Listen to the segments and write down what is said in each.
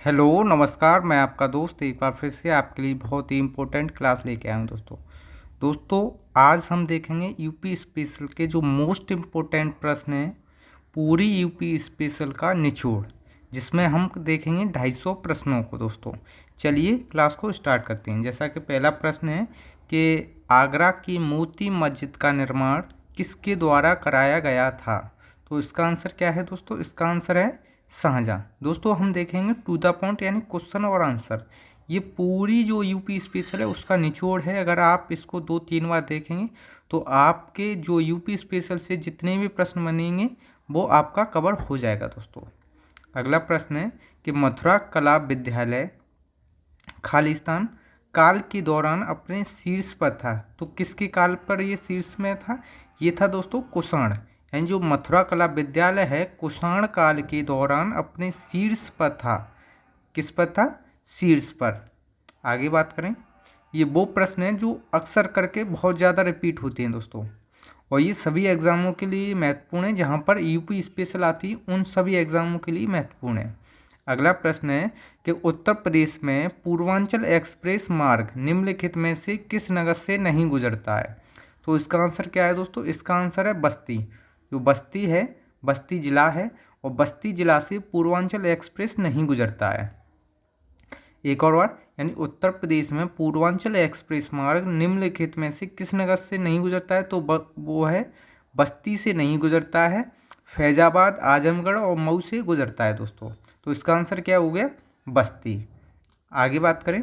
Hello नमस्कार। मैं आपका दोस्त एक बार फिर से आपके लिए बहुत ही इम्पोर्टेंट क्लास लेके आया हूँ दोस्तों आज हम देखेंगे यूपी स्पेशल के जो मोस्ट इम्पोर्टेंट प्रश्न हैं, पूरी यूपी स्पेशल का निचोड़, जिसमें हम देखेंगे 250 प्रश्नों को। दोस्तों चलिए क्लास को स्टार्ट करते हैं। जैसा कि पहला प्रश्न है कि आगरा की मोती मस्जिद का निर्माण किसके द्वारा कराया गया था। तो इसका आंसर क्या है दोस्तों? इसका आंसर है शाहजहां। दोस्तों हम देखेंगे टू द पॉइंट यानी क्वेश्चन और आंसर। ये पूरी जो यूपी स्पेशल है उसका निचोड़ है। अगर आप इसको 2-3 बार देखेंगे तो आपके जो यूपी स्पेशल से जितने भी प्रश्न बनेंगे वो आपका कवर हो जाएगा। दोस्तों अगला प्रश्न है कि मथुरा कला विद्यालय खालिस्तान काल के दौरान अपने शीर्ष पर था। तो किसके काल पर ये शीर्ष में था? ये था दोस्तों कुषाण। यानी जो मथुरा कला विद्यालय है कुषाण काल के दौरान अपने शीर्ष पर था। किस पर था? शीर्ष पर। आगे बात करें, ये वो प्रश्न हैं जो अक्सर करके बहुत ज़्यादा रिपीट होते हैं दोस्तों, और ये सभी एग्ज़ामों के लिए महत्वपूर्ण है। जहाँ पर यूपी स्पेशल आती है उन सभी एग्ज़ामों के लिए महत्वपूर्ण है। अगला प्रश्न है कि उत्तर प्रदेश में पूर्वांचल एक्सप्रेस मार्ग निम्नलिखित में से किस नगर से नहीं गुजरता है। तो इसका आंसर क्या है दोस्तों? इसका आंसर है बस्ती। जो बस्ती है, बस्ती जिला है, और बस्ती जिला से पूर्वांचल एक्सप्रेस नहीं गुजरता है। एक और बार, यानी उत्तर प्रदेश में पूर्वांचल एक्सप्रेस मार्ग निम्नलिखित में से किस नगर से नहीं गुजरता है? तो वो है बस्ती से नहीं गुजरता है, फैजाबाद, आजमगढ़ और मऊ से गुजरता है दोस्तों। तो इसका आंसर क्या हो गया? बस्ती। आगे बात करें,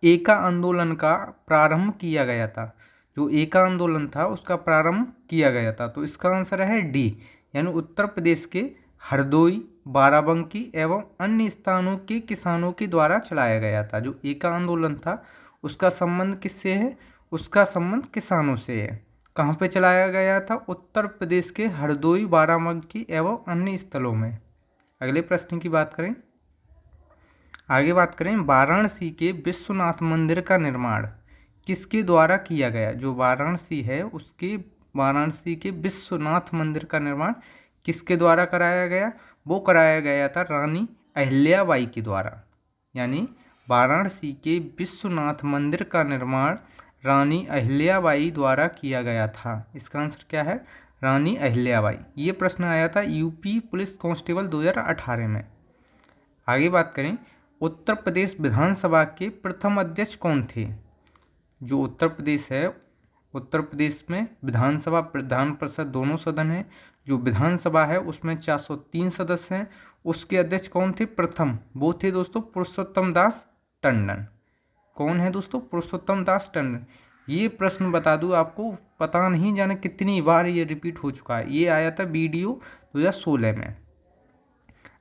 एका आंदोलन का प्रारंभ किया गया था। जो एका आंदोलन था उसका प्रारंभ किया गया था। तो इसका आंसर है डी, यानी उत्तर प्रदेश के हरदोई, बाराबंकी एवं अन्य स्थानों के किसानों के द्वारा चलाया गया था। जो एका आंदोलन था उसका संबंध किससे है? उसका संबंध किसानों से है। कहाँ पे चलाया गया था? उत्तर प्रदेश के हरदोई, बाराबंकी एवं अन्य स्थलों में। अगले प्रश्न की बात करें, आगे बात करें, वाराणसी के विश्वनाथ मंदिर का निर्माण किसके द्वारा किया गया? जो वाराणसी है उसके वाराणसी के विश्वनाथ मंदिर का निर्माण किसके द्वारा कराया गया? वो कराया गया था रानी अहिल्याबाई के द्वारा। यानी वाराणसी के विश्वनाथ मंदिर का निर्माण रानी अहिल्याबाई द्वारा किया गया था। इसका आंसर क्या है? रानी अहिल्याबाई। ये प्रश्न आया था यूपी पुलिस कांस्टेबल 2018 में। आगे बात करें, उत्तर प्रदेश विधानसभा के प्रथम अध्यक्ष कौन थे? जो उत्तर प्रदेश है, उत्तर प्रदेश में विधानसभा विधान परिषद दोनों सदन है। जो विधानसभा है उसमें 403 सदस्य हैं। उसके अध्यक्ष कौन थे प्रथम? वो थे दोस्तों पुरुषोत्तम दास टंडन। कौन है दोस्तों? पुरुषोत्तम दास टंडन। ये प्रश्न बता दूं आपको, पता नहीं जाने कितनी बार ये रिपीट हो चुका है। ये आया था वीडियो 2016 में।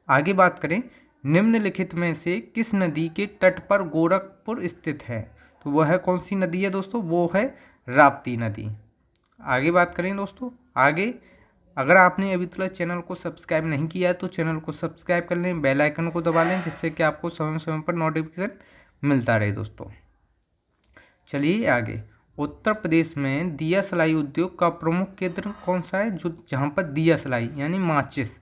आगे बात करें, निम्नलिखित में से किस नदी के तट पर गोरखपुर स्थित है? तो वह कौन सी नदी है दोस्तों? वो है राप्ती नदी। आगे बात करें दोस्तों, आगे अगर आपने अभी तक चैनल को सब्सक्राइब नहीं किया है तो चैनल को सब्सक्राइब कर लें, बेल आइकन को दबा लें, जिससे कि आपको समय समय पर नोटिफिकेशन मिलता रहे दोस्तों। चलिए आगे, उत्तर प्रदेश में दिया सलाई उद्योग का प्रमुख केंद्र कौन सा है? जो जहाँ पर दिया सलाई यानी माचिस,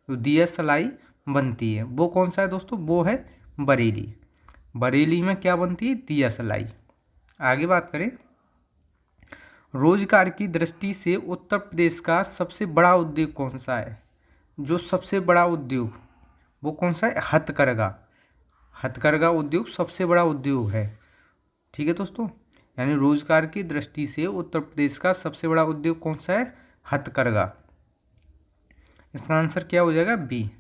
जो दिया सलाई बनती है वो कौन सा है दोस्तों? वो है बरेली। बरेली में क्या बनती है? दिया सलाई। आगे बात करें, रोजगार की दृष्टि से उत्तर प्रदेश का सबसे बड़ा उद्योग कौन सा है? जो सबसे बड़ा उद्योग वो कौन सा है? हथकरघा। हथकरघा उद्योग सबसे बड़ा उद्योग है। ठीक है दोस्तों, यानी रोजगार की दृष्टि से उत्तर प्रदेश का सबसे बड़ा उद्योग कौन सा है? हथकरघा। इसका आंसर क्या हो जाएगा? बी।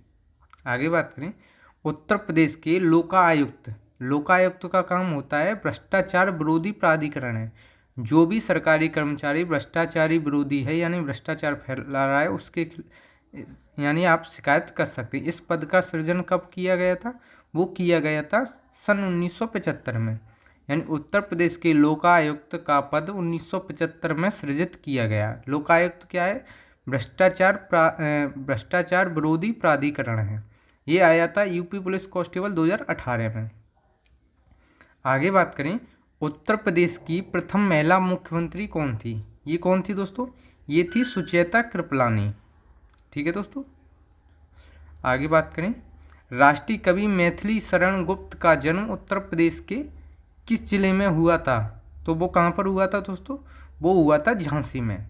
आगे बात करें, उत्तर प्रदेश के लोकायुक्त, लोकायुक्त का काम होता है भ्रष्टाचार विरोधी प्राधिकरण है। जो भी सरकारी कर्मचारी भ्रष्टाचारी विरोधी है यानी भ्रष्टाचार फैला रहा है उसके यानी आप शिकायत कर सकते हैं। इस पद का सृजन कब किया गया था? वो किया गया था सन 1975 में। यानी उत्तर प्रदेश के लोकायुक्त का पद 1975 में सृजित किया गया। लोकायुक्त क्या है? भ्रष्टाचार विरोधी प्राधिकरण है। ये आया था यूपी पुलिस कांस्टेबल 2018 में। आगे बात करें, उत्तर प्रदेश की प्रथम महिला मुख्यमंत्री कौन थी? ये कौन थी दोस्तों? ये थी सुचेता कृपलानी। ठीक है दोस्तों, आगे बात करें, राष्ट्रीय कवि मैथिली शरण गुप्त का जन्म उत्तर प्रदेश के किस जिले में हुआ था? तो वो कहाँ पर हुआ था दोस्तों? वो हुआ था झांसी में।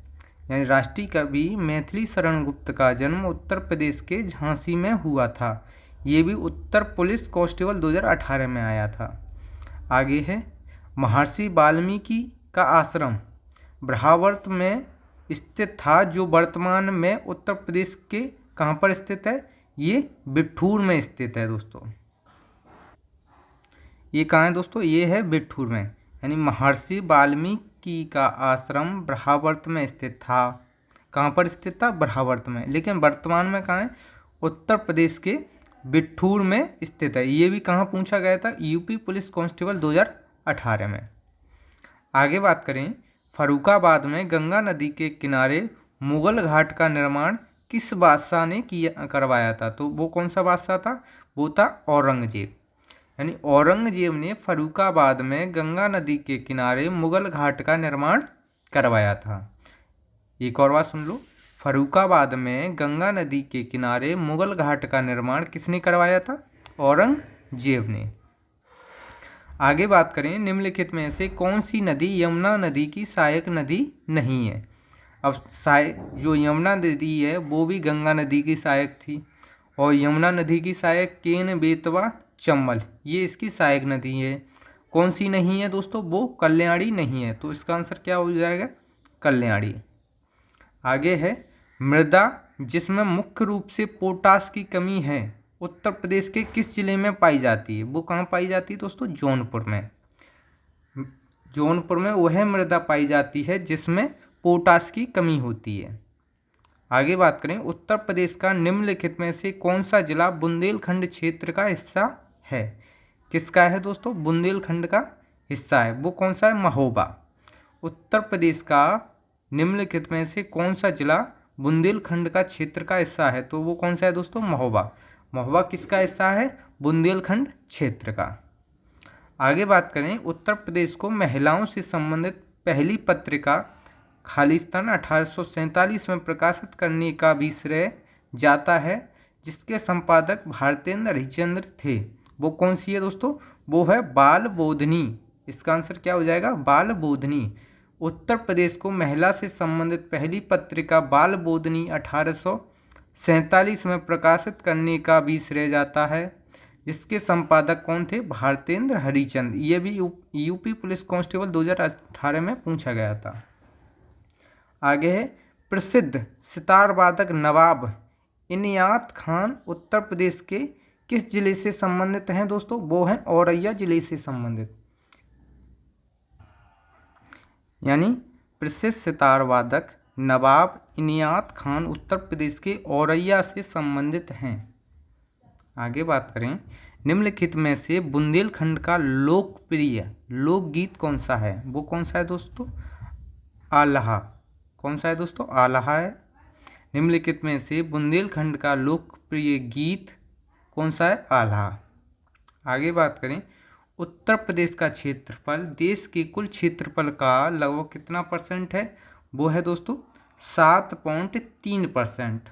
यानी राष्ट्रीय कवि मैथिली शरण गुप्त का जन्म उत्तर प्रदेश के झांसी में हुआ था। ये भी उत्तर पुलिस कांस्टेबल 2018 में आया था। आगे है, महर्षि वाल्मीकि का आश्रम ब्रह्मावर्त में स्थित था, जो वर्तमान में उत्तर प्रदेश के कहाँ पर स्थित है? ये बिठूर में स्थित है दोस्तों। ये कहाँ है दोस्तों? ये है बिठूर में। यानी महर्षि वाल्मीकि का आश्रम ब्रह्मावर्त में स्थित था। कहाँ पर स्थित था? ब्रह्मावर्त में। लेकिन वर्तमान में कहाँ है? उत्तर प्रदेश के बिठूर में स्थित है। ये भी कहाँ पूछा गया था? यूपी पुलिस कांस्टेबल 2018 में। आगे बात करें, फर्रुखाबाद में गंगा नदी के किनारे मुगल घाट का निर्माण किस बादशाह ने करवाया था? तो वो कौन सा बादशाह था? वो था औरंगजेब। यानी औरंगजेब ने फर्रुखाबाद में गंगा नदी के किनारे मुगल घाट का निर्माण करवाया था। एक और बात सुन लो, फर्रुखाबाद में गंगा नदी के किनारे मुगल घाट का निर्माण किसने करवाया था? औरंगजेब ने। आगे बात करें, निम्नलिखित में से कौन सी नदी यमुना नदी की सहायक नदी नहीं है? अब जो यमुना नदी है वो भी गंगा नदी की सहायक थी, और यमुना नदी की सहायक केन, बेतवा, चंबल, ये इसकी सहायक नदी है। कौन सी नहीं है दोस्तों? वो कल्याणी नहीं है। तो इसका आंसर क्या हो जाएगा? कल्याणी। आगे है, मृदा जिसमें मुख्य रूप से पोटास की कमी है उत्तर प्रदेश के किस जिले में पाई जाती है? वो कहाँ पाई जाती है दोस्तों? जौनपुर में। जौनपुर में वह मृदा पाई जाती है जिसमें पोटास की कमी होती है। आगे बात करें, उत्तर प्रदेश का निम्नलिखित में से कौन सा जिला बुंदेलखंड क्षेत्र का हिस्सा है? किसका है दोस्तों? बुंदेलखंड का हिस्सा है। वो कौन सा है? महोबा। उत्तर प्रदेश का निम्नलिखित में से कौन सा जिला बुंदेलखंड का क्षेत्र का हिस्सा है? तो वो कौन सा है दोस्तों? महोबा। महोबा किसका हिस्सा है? बुंदेलखंड क्षेत्र का। आगे बात करें, उत्तर प्रदेश को महिलाओं से संबंधित पहली पत्रिका खालिस्तान 1847 में प्रकाशित करने का भी श्रेय जाता है, जिसके संपादक भारतेंद्र हरिश्चंद्र थे। वो कौन सी है दोस्तों? वो है बाल बोधनी। इसका आंसर क्या हो जाएगा? बाल बोधनी। उत्तर प्रदेश को महिला से संबंधित पहली पत्रिका बाल बोधनी 1847 में प्रकाशित करने का भी श्रेय जाता है, जिसके संपादक कौन थे? भारतेंद्र हरिश्चंद्र। ये भी यूपी पुलिस कांस्टेबल 2018 में पूछा गया था। आगे है, प्रसिद्ध सितार वादक नवाब इनायत खान उत्तर प्रदेश के किस जिले से संबंधित हैं दोस्तों? वो हैं औरैया जिले से संबंधित। यानी प्रसिद्ध सितार वादक नवाब इनायत खान उत्तर प्रदेश के औरैया से संबंधित हैं। आगे बात करें, निम्नलिखित में से बुंदेलखंड का लोकप्रिय लोकगीत कौन सा है? वो कौन सा है दोस्तों? आल्हा। कौन सा है दोस्तों? आल्हा है। निम्नलिखित में से बुंदेलखंड का लोकप्रिय गीत कौन सा है? आल्हा। आगे बात करें, उत्तर प्रदेश का क्षेत्रफल देश के कुल क्षेत्रफल का लगभग कितना परसेंट है? वो है दोस्तों 7.3%।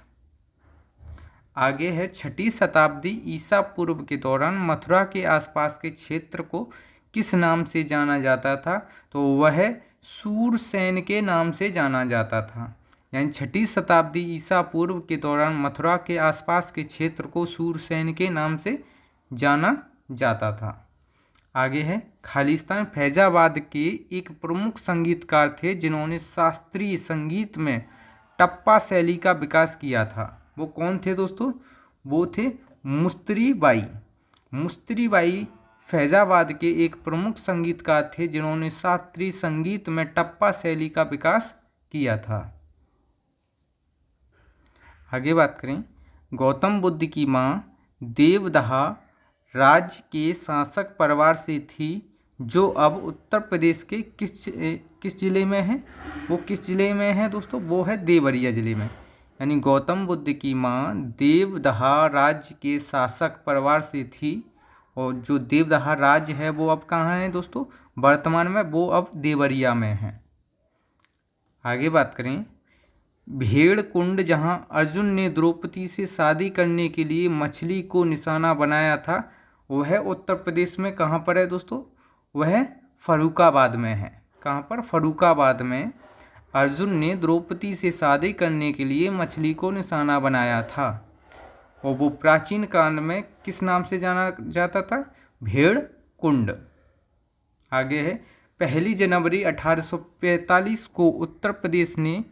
आगे है, 6वीं शताब्दी ईसा पूर्व के दौरान मथुरा के आसपास के क्षेत्र को किस नाम से जाना जाता था? तो वह सूरसेन के नाम से जाना जाता था। यानी 6वीं शताब्दी ईसा पूर्व के दौरान मथुरा के आसपास के क्षेत्र को सूरसेन के नाम से जाना जाता था। आगे है, खालिस्तान फैजाबाद के एक प्रमुख संगीतकार थे जिन्होंने शास्त्रीय संगीत में टप्पा शैली का विकास किया था। वो कौन थे दोस्तों? वो थे मुस्तरी बाई। मुस्तरी बाई फैजाबाद के एक प्रमुख संगीतकार थे जिन्होंने शास्त्रीय संगीत में टप्पा शैली का विकास किया था। आगे बात करें, गौतम बुद्ध की माँ देवदहा राज्य के शासक परिवार से थी, जो अब उत्तर प्रदेश के किस जिले में है? वो किस जिले में है दोस्तों? वो है देवरिया जिले में। यानी गौतम बुद्ध की माँ देवदहा राज्य के शासक परिवार से थी, और जो देवदहा राज्य है वो अब कहाँ है दोस्तों? वर्तमान में वो अब देवरिया में है। आगे बात करें, भेड़ कुंड जहां अर्जुन ने द्रौपदी से शादी करने के लिए मछली को निशाना बनाया था, वह उत्तर प्रदेश में कहाँ पर है दोस्तों? वह फर्रुखाबाद में है। कहाँ पर? फर्रुखाबाद में अर्जुन ने द्रौपदी से शादी करने के लिए मछली को निशाना बनाया था, और वो प्राचीन काल में किस नाम से जाना जाता था? भेड़ कुंड। आगे है, 1 जनवरी 1845 को उत्तर प्रदेश ने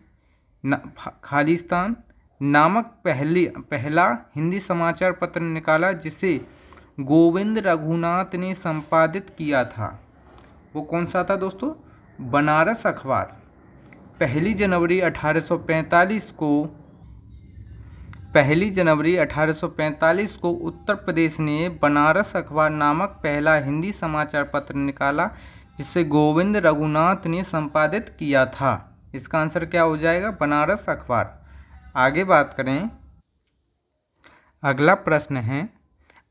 खालिस्तान नामक पहला हिंदी समाचार पत्र निकाला, जिसे गोविंद रघुनाथ ने संपादित किया था। वो कौन सा था दोस्तों? बनारस अखबार। 1 जनवरी 1845 को उत्तर प्रदेश ने बनारस अखबार नामक पहला हिंदी समाचार पत्र निकाला, जिसे गोविंद रघुनाथ ने संपादित किया था। इसका आंसर क्या हो जाएगा? बनारस अखबार। आगे बात करें, अगला प्रश्न है,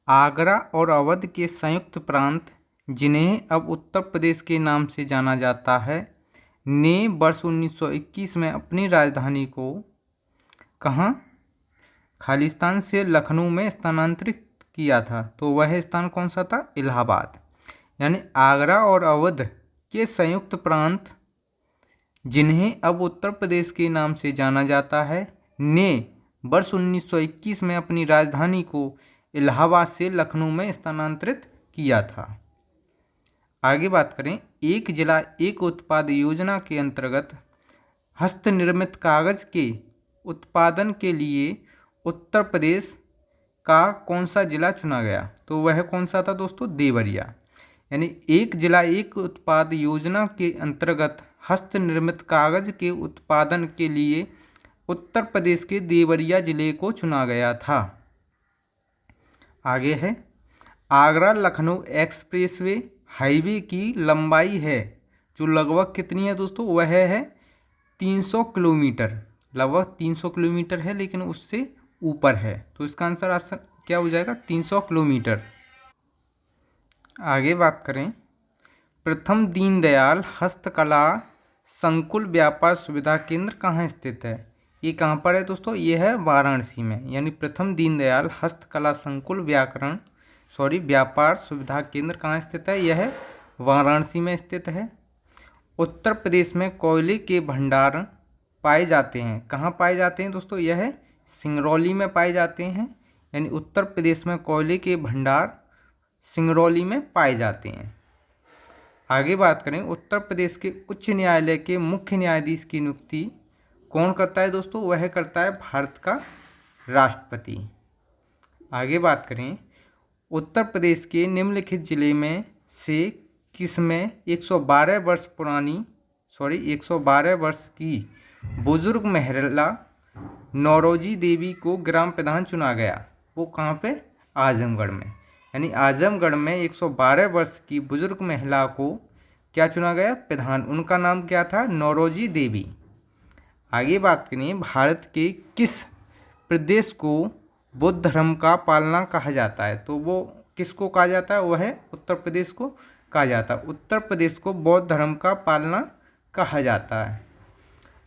आगरा और अवध के संयुक्त प्रांत, जिन्हें अब उत्तर प्रदेश के नाम से जाना जाता है, ने वर्ष 1921 में अपनी राजधानी को कहाँ? खालिस्तान से लखनऊ में स्थानांतरित किया था। तो वह स्थान कौन सा था? इलाहाबाद। यानी आगरा और अवध के संयुक्त प्रांत, जिन्हें अब उत्तर प्रदेश के नाम से जाना जाता है, ने वर्ष 1921 में अपनी राजधानी को इलाहाबाद से लखनऊ में स्थानांतरित किया था। आगे बात करें, एक जिला एक उत्पाद योजना के अंतर्गत हस्तनिर्मित कागज के उत्पादन के लिए उत्तर प्रदेश का कौन सा जिला चुना गया? तो वह कौन सा था दोस्तों? देवरिया। यानी एक जिला एक उत्पाद योजना के अंतर्गत हस्तनिर्मित कागज के उत्पादन के लिए उत्तर प्रदेश के देवरिया जिले को चुना गया था। आगे है, आगरा लखनऊ एक्सप्रेसवे हाईवे की लंबाई है जो लगभग कितनी है दोस्तों? वह है 300 किलोमीटर। लगभग 300 किलोमीटर है, लेकिन उससे ऊपर है। तो इसका आंसर क्या हो जाएगा? 300 किलोमीटर। आगे बात करें, प्रथम दीनदयाल हस्तकला संकुल व्यापार सुविधा केंद्र कहाँ स्थित है? ये कहाँ पर है दोस्तों? ये है वाराणसी में। यानी प्रथम दीनदयाल हस्तकला संकुल व्यापार सुविधा केंद्र कहाँ स्थित है? यह है वाराणसी में स्थित है। उत्तर प्रदेश में कोयले के भंडार पाए जाते हैं। कहाँ पाए जाते हैं दोस्तों? यह है सिंगरौली में पाए जाते हैं। यानी उत्तर प्रदेश में कोयले के भंडार सिंगरौली में पाए जाते हैं। आगे बात करें, उत्तर प्रदेश के उच्च न्यायालय के मुख्य न्यायाधीश की नियुक्ति कौन करता है दोस्तों? वह करता है भारत का राष्ट्रपति। आगे बात करें, उत्तर प्रदेश के निम्नलिखित जिले में से किसमें 112 वर्ष की बुजुर्ग महिला नौरोजी देवी को ग्राम प्रधान चुना गया? वो कहाँ पे? आजमगढ़ में। यानी आजमगढ़ में 112 वर्ष की बुजुर्ग महिला को क्या चुना गया? प्रधान। उनका नाम क्या था? नौरोजी देवी। आगे बात करें, भारत के किस प्रदेश को बौद्ध धर्म का पालना कहा जाता है? तो वो किसको कहा जाता है? वह उत्तर प्रदेश को कहा जाता है। उत्तर प्रदेश को बौद्ध धर्म का पालना कहा जाता है।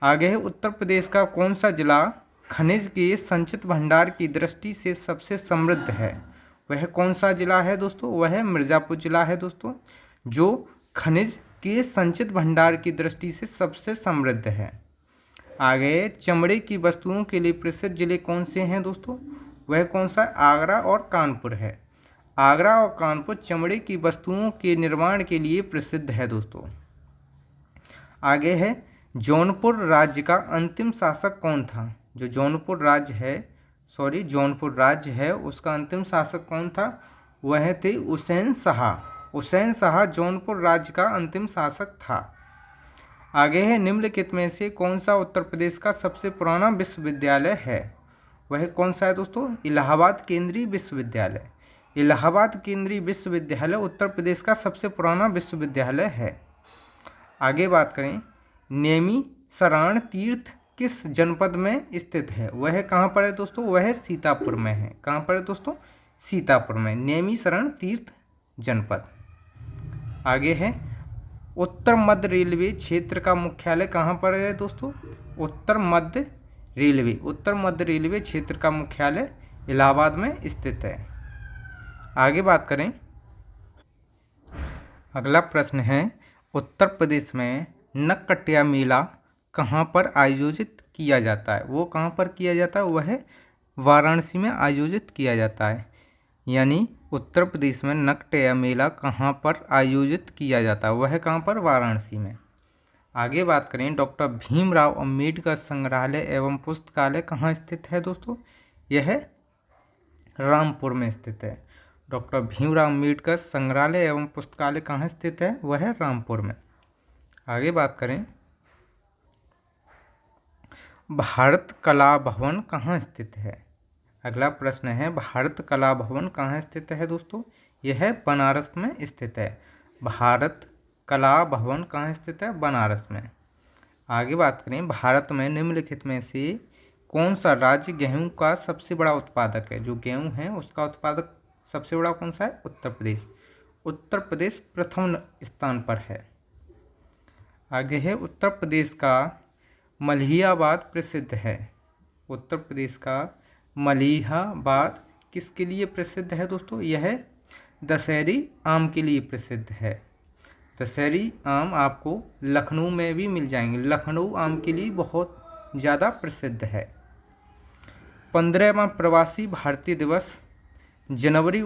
आगे है, उत्तर प्रदेश का कौन सा जिला खनिज के संचित भंडार की दृष्टि से सबसे समृद्ध है? वह कौन सा जिला है दोस्तों? वह मिर्ज़ापुर जिला है दोस्तों, जो खनिज के संचित भंडार की दृष्टि से सबसे समृद्ध है। आगे, चमड़े की वस्तुओं के लिए प्रसिद्ध जिले कौन से हैं दोस्तों? वह कौन सा? आगरा और कानपुर है। आगरा और कानपुर चमड़े की वस्तुओं के निर्माण के लिए प्रसिद्ध है दोस्तों। आगे है, जौनपुर राज्य का अंतिम शासक कौन था? जो जौनपुर राज्य है उसका अंतिम शासक कौन था? वह थे हुसैन शाह। हुसैन शाह जौनपुर राज्य का अंतिम शासक था। आगे है, निम्नलिखित में से कौन सा उत्तर प्रदेश का सबसे पुराना विश्वविद्यालय है? वह कौन सा है दोस्तों? इलाहाबाद केंद्रीय विश्वविद्यालय। इलाहाबाद केंद्रीय विश्वविद्यालय उत्तर प्रदेश का सबसे पुराना विश्वविद्यालय है। आगे बात करें, नैमिषारण्य तीर्थ किस जनपद में स्थित है? वह कहाँ पर है दोस्तों? वह सीतापुर में है। कहाँ पर है दोस्तों? सीतापुर में, नैमिषारण्य तीर्थ जनपद। आगे है, उत्तर मध्य रेलवे क्षेत्र का मुख्यालय कहाँ पर है दोस्तों? उत्तर मध्य रेलवे, उत्तर मध्य रेलवे क्षेत्र का मुख्यालय इलाहाबाद में स्थित है। आगे बात करें, अगला प्रश्न है उत्तर प्रदेश में नक्कटिया मेला कहाँ पर आयोजित किया जाता है? वो कहाँ पर किया जाता है? वह वाराणसी में आयोजित किया जाता है। यानी उत्तर प्रदेश में नक्कटिया मेला कहाँ पर आयोजित किया जाता है? वह कहाँ पर? वाराणसी में। आगे बात करें, डॉक्टर भीमराव अंबेडकर संग्रहालय एवं पुस्तकालय कहाँ स्थित है दोस्तों? यह रामपुर में स्थित है। डॉक्टर भीमराव अंबेडकर संग्रहालय एवं पुस्तकालय कहाँ स्थित है? वह रामपुर में। आगे बात करें, भारत कला भवन कहाँ स्थित है? अगला प्रश्न है, भारत कला भवन कहाँ स्थित है दोस्तों? यह बनारस में स्थित है। भारत कला भवन कहाँ स्थित है? बनारस में। आगे बात करें, भारत में निम्नलिखित में से कौन सा राज्य गेहूं का सबसे बड़ा उत्पादक है? जो गेहूं है उसका उत्पादक सबसे बड़ा कौन सा है? उत्तर प्रदेश। उत्तर प्रदेश प्रथम स्थान पर है। आगे है, उत्तर प्रदेश का मलिहाबाद प्रसिद्ध है। उत्तर प्रदेश का मलिहाबाद किसके लिए प्रसिद्ध है दोस्तों? यह दशहरी आम के लिए प्रसिद्ध है। दशहरी आम आपको लखनऊ में भी मिल जाएंगे। लखनऊ आम के लिए बहुत ज़्यादा प्रसिद्ध है। 15वां प्रवासी भारतीय दिवस जनवरी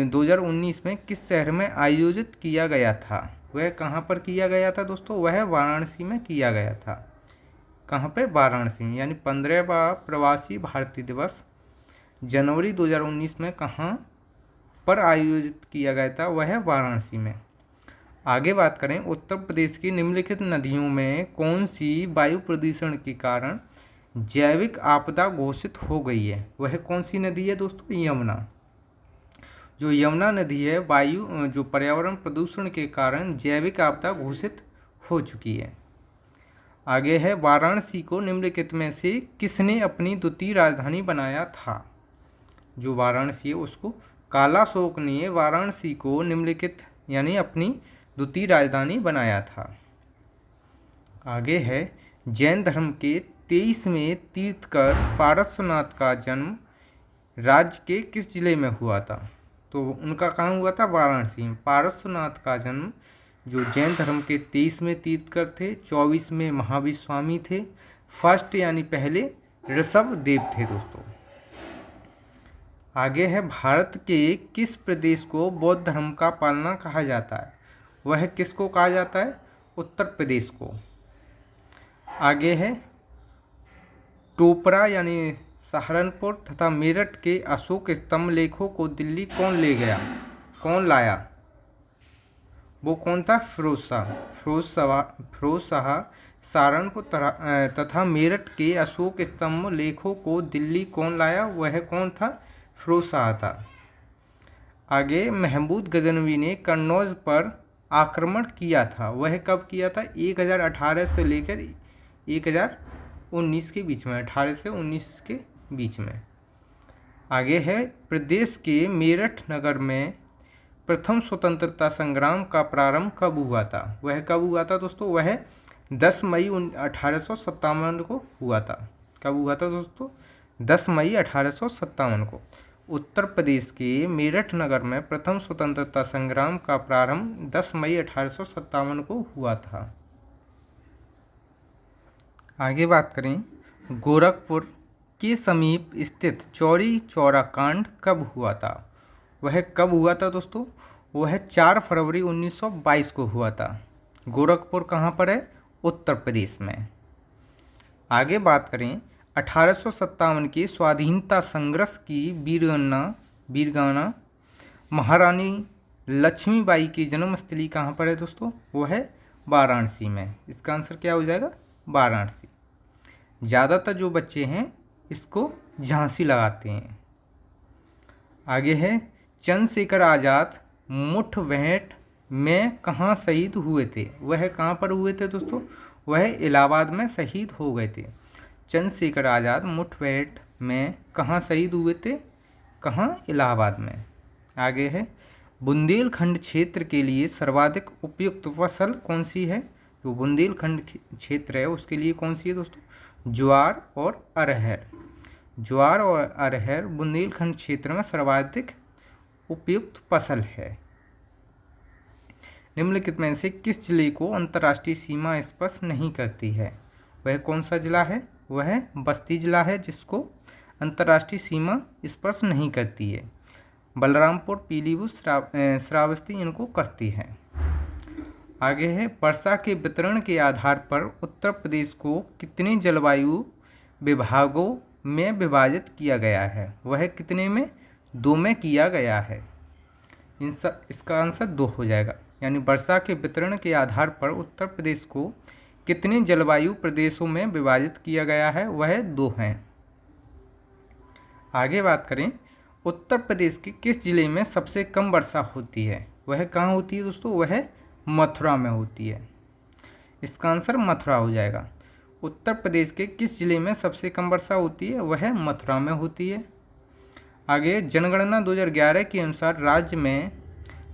2019 में किस शहर में आयोजित किया गया था? वह कहाँ पर किया गया था दोस्तों? वह वाराणसी में किया गया था। कहाँ पे? वाराणसी में। यानी 15वां प्रवासी भारतीय दिवस जनवरी 2019 में कहाँ पर आयोजित किया गया था? वह वाराणसी में। आगे बात करें, उत्तर प्रदेश की निम्नलिखित नदियों में कौन सी वायु प्रदूषण के कारण जैविक आपदा घोषित हो गई है? वह कौन सी नदी है दोस्तों? यमुना। जो यमुना नदी है वायु जो पर्यावरण प्रदूषण के कारण जैविक आपदा घोषित हो चुकी है। आगे है, वाराणसी को निम्नलिखित में से किसने अपनी द्वितीय राजधानी बनाया था? जो वाराणसी है उसको काला शोक ने वाराणसी को निम्नलिखित यानी अपनी द्वितीय राजधानी बनाया था। आगे है, जैन धर्म के 23वें तीर्थकर पारसनाथ का जन्म राज्य के किस जिले में हुआ था? तो उनका कहाँ हुआ था? वाराणसी में। पारसनाथ का जन्म जो जैन धर्म के 23वें तीर्थकर थे, 24वें महावीर स्वामी थे, फर्स्ट यानी पहले ऋषभ देव थे दोस्तों। आगे है, भारत के किस प्रदेश को बौद्ध धर्म का पालना कहा जाता है? वह किसको कहा जाता है? उत्तर प्रदेश को। आगे है, टोपरा यानी सहारनपुर तथा मेरठ के अशोक स्तंभ लेखों को दिल्ली कौन ले गया? कौन लाया? वो कौन था? फिरोज शाह। सहारनपुर तथा मेरठ के अशोक स्तंभ लेखों को दिल्ली कौन लाया? वह कौन था? फिरोज शाह था। आगे, महमूद गजनवी ने कन्नौज पर आक्रमण किया था, वह कब किया था? 1018 से लेकर 1019 के बीच में, 18 से 19 के बीच में। आगे है, प्रदेश के मेरठ नगर में प्रथम स्वतंत्रता संग्राम का प्रारंभ कब हुआ था? वह कब हुआ था दोस्तों? वह 10 मई 1857 को हुआ था। कब हुआ था दोस्तों? 10 मई 1857 को। उत्तर प्रदेश के मेरठ नगर में प्रथम स्वतंत्रता संग्राम का प्रारंभ 10 मई 1857 को हुआ था। आगे बात करें, गोरखपुर के समीप स्थित चौरी चौरा कांड कब हुआ था? वह कब हुआ था दोस्तों? वह 4 फरवरी 1922 को हुआ था। गोरखपुर कहाँ पर है? उत्तर प्रदेश में। आगे बात करें, 1857 के स्वाधीनता संघर्ष की वीरगाना महारानी लक्ष्मीबाई की जन्मस्थली कहाँ पर है दोस्तों? वह है वाराणसी में। इसका आंसर क्या हो जाएगा? वाराणसी। ज़्यादातर जो बच्चे हैं इसको झांसी लगाते हैं। आगे है, चंद्रशेखर आज़ाद मुठभेड़ में कहाँ शहीद हुए थे? वह कहाँ पर हुए थे दोस्तों? वह इलाहाबाद में शहीद हो गए थे। चंद्रशेखर आज़ाद मुठभेड़ में कहाँ शहीद हुए थे? कहाँ? इलाहाबाद में। आगे है, बुंदेलखंड क्षेत्र के लिए सर्वाधिक उपयुक्त फसल कौन सी है? जो बुंदेलखंड क्षेत्र है उसके लिए कौन सी है दोस्तों? ज्वार और अरहर। ज्वार और अरहर बुंदेलखंड क्षेत्र में सर्वाधिक उपयुक्त फसल है। निम्नलिखित में से किस जिले को अंतर्राष्ट्रीय सीमा स्पर्श नहीं करती है? वह कौन सा जिला है? वह बस्ती जिला है जिसको अंतर्राष्ट्रीय सीमा स्पर्श नहीं करती है। बलरामपुर, पीलीभीत, श्रावस्ती इनको करती है। आगे है, वर्षा के वितरण के आधार पर उत्तर प्रदेश को कितने जलवायु विभागों में विभाजित किया गया है? वह कितने में? 2 में किया गया है। इसका आंसर 2 हो जाएगा। यानी वर्षा के वितरण के आधार पर उत्तर प्रदेश को कितने जलवायु प्रदेशों में विभाजित किया गया है? वह 2 हैं। आगे बात करें, उत्तर प्रदेश के किस जिले में सबसे कम वर्षा होती है? वह कहाँ होती है दोस्तों? वह मथुरा में होती है। इसका आंसर मथुरा हो जाएगा। उत्तर प्रदेश के किस जिले में सबसे कम वर्षा होती है? वह मथुरा में होती है। आगे, जनगणना 2011 के अनुसार राज्य में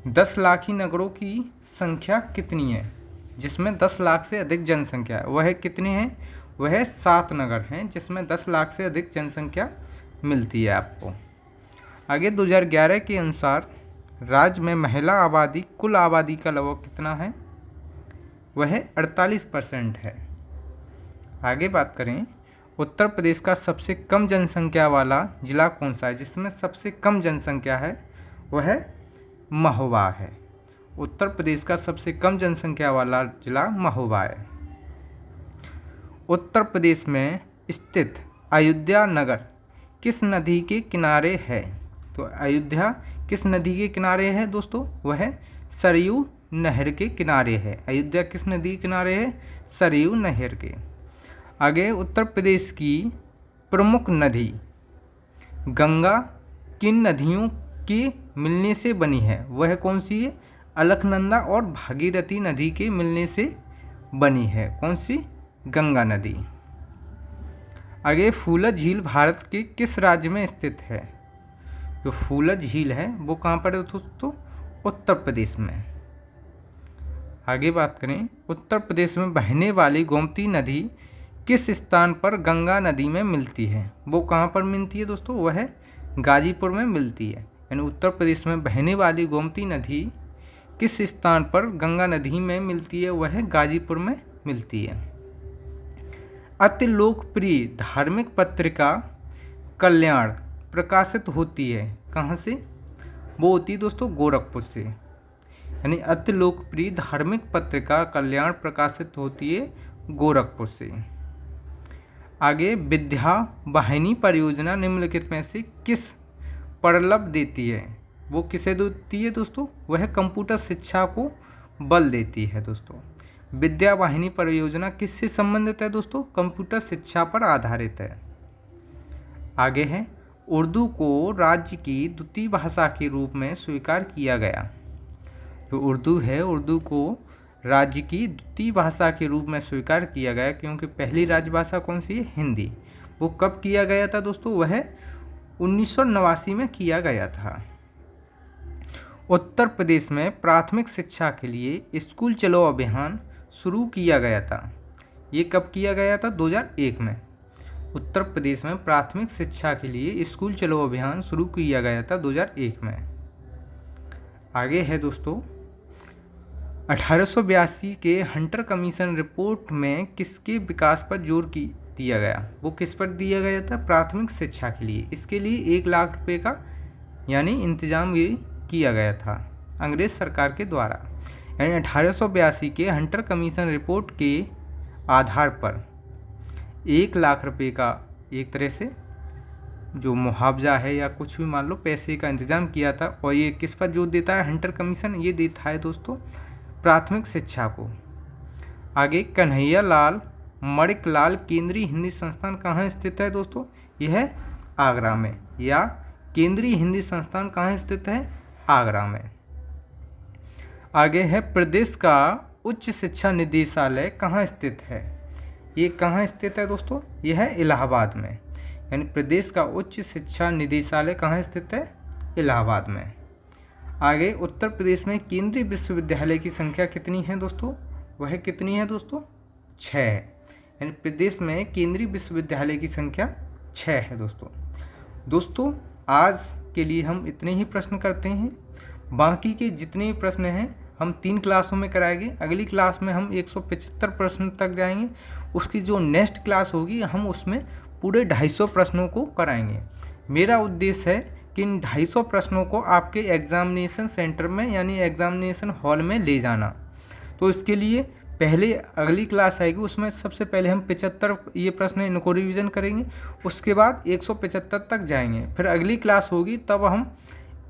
10 लाखी नगरों की संख्या कितनी है? जिसमें 10 लाख से अधिक जनसंख्या है, वह कितने हैं? वह 7 नगर हैं जिसमें 10 लाख से अधिक जनसंख्या मिलती है आपको। आगे, 2011 के अनुसार राज्य में महिला आबादी कुल आबादी का लगभग कितना है? वह 48% है। आगे बात करें, उत्तर प्रदेश का सबसे कम जनसंख्या वाला जिला कौन सा है? जिसमें सबसे कम जनसंख्या है वह महोबा है। उत्तर प्रदेश का सबसे कम जनसंख्या वाला जिला महोबा है। उत्तर प्रदेश में स्थित अयोध्या नगर किस नदी के किनारे है? तो अयोध्या किस नदी के किनारे है दोस्तों? वह सरयू नहर के किनारे है। अयोध्या किस नदी के किनारे है? सरयू नहर के। आगे, उत्तर प्रदेश की प्रमुख नदी गंगा किन नदियों के मिलने से बनी है? वह कौन सी है? अलकनंदा और भागीरथी नदी के मिलने से बनी है। कौन सी? गंगा नदी। आगे, फूला झील भारत के किस राज्य में स्थित है? जो फूला झील है वो कहाँ पर है दोस्तों? उत्तर प्रदेश में। आगे बात करें, उत्तर प्रदेश में बहने वाली गोमती नदी किस स्थान पर गंगा नदी में मिलती है? वो कहाँ पर मिलती है दोस्तों? वह गाजीपुर में मिलती है। यानी उत्तर प्रदेश में बहने वाली गोमती नदी किस स्थान पर गंगा नदी में मिलती है? वह गाजीपुर में मिलती है। अति लोकप्रिय धार्मिक पत्रिका कल्याण प्रकाशित होती है कहाँ से? वो होती है दोस्तों गोरखपुर से। यानी अति लोकप्रिय धार्मिक पत्रिका कल्याण प्रकाशित होती है गोरखपुर से। आगे, विद्या वाहिनी परियोजना निम्नलिखित में से किस प्रबल देती है? वो किसे देती है दोस्तों? वह कंप्यूटर शिक्षा को बल देती है दोस्तों। विद्या वाहिनी परियोजना किससे संबंधित है दोस्तों? कंप्यूटर शिक्षा पर आधारित है। आगे है, उर्दू को राज्य की द्वितीय भाषा के रूप में स्वीकार किया गया। जो उर्दू है, उर्दू को राज्य की द्वितीय भाषा के रूप में स्वीकार किया गया क्योंकि पहली राजभाषा कौन सी है? हिंदी। वो कब किया गया था दोस्तों? वह 1989 में किया गया था। उत्तर प्रदेश में प्राथमिक शिक्षा के लिए स्कूल चलो अभियान शुरू किया गया था। ये कब किया गया था? 2001 में। उत्तर प्रदेश में प्राथमिक शिक्षा के लिए स्कूल चलो अभियान शुरू किया गया था 2001 में। आगे है दोस्तों, 1882 के हंटर कमीशन रिपोर्ट में किसके विकास पर जोर दिया गया? वो किस पर दिया गया था? प्राथमिक शिक्षा के लिए। इसके लिए 1 लाख रुपए का यानी इंतजाम ये किया गया था अंग्रेज सरकार के द्वारा। यानी 1882 के हंटर कमीशन रिपोर्ट के आधार पर 1 लाख रुपए का एक तरह से जो मुआवजा है या कुछ भी मान लो पैसे का इंतजाम किया था। और ये किस पर जोर देता है हंटर कमीशन? ये देता है दोस्तों प्राथमिक शिक्षा को। आगे, कन्हैया लाल मणिकलाल केंद्रीय हिंदी संस्थान कहाँ स्थित है दोस्तों? यह आगरा में। या केंद्रीय हिंदी संस्थान कहाँ स्थित है? आगरा में। आगे है, प्रदेश का उच्च शिक्षा निदेशालय कहाँ स्थित है? ये कहाँ स्थित है दोस्तों? यह है इलाहाबाद में। यानी प्रदेश का उच्च शिक्षा निदेशालय कहाँ स्थित है? इलाहाबाद में। आगे, उत्तर प्रदेश में केंद्रीय विश्वविद्यालय की संख्या कितनी है दोस्तों? वह कितनी है दोस्तों? 6 है। यानी प्रदेश में केंद्रीय विश्वविद्यालय की संख्या 6 है दोस्तों आज के लिए हम इतने ही प्रश्न करते हैं। बाकी के जितने भी प्रश्न हैं हम 3 क्लासों में कराएंगे। अगली क्लास में हम 175 प्रश्न तक जाएंगे। उसकी जो नेक्स्ट क्लास होगी हम उसमें पूरे 250 प्रश्नों को कराएंगे। मेरा उद्देश्य है कि इन 250 प्रश्नों को आपके एग्जामिनेशन सेंटर में यानी एग्जामिनेशन हॉल में ले जाना। तो इसके लिए पहले अगली क्लास आएगी, उसमें सबसे पहले हम 75 ये प्रश्न इनको रिवीजन करेंगे, उसके बाद 175 तक जाएंगे। फिर अगली क्लास होगी तब हम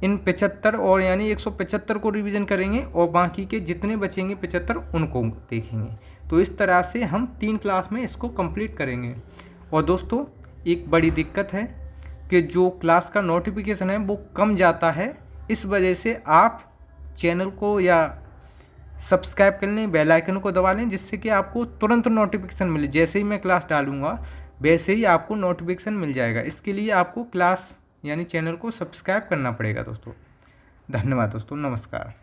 इन 75 और यानी 175 को रिवीजन करेंगे और बाकी के जितने बचेंगे 75 उनको देखेंगे। तो इस तरह से हम 3 क्लास में इसको कंप्लीट करेंगे। और दोस्तों एक बड़ी दिक्कत है कि जो क्लास का नोटिफिकेशन है वो कम जाता है, इस वजह से आप चैनल को या सब्सक्राइब कर लें, बेल आइकन को दबा लें, जिससे कि आपको तुरंत नोटिफिकेशन मिले। जैसे ही मैं क्लास डालूंगा वैसे ही आपको नोटिफिकेशन मिल जाएगा। इसके लिए आपको क्लास यानी चैनल को सब्सक्राइब करना पड़ेगा दोस्तों। धन्यवाद दोस्तों, नमस्कार।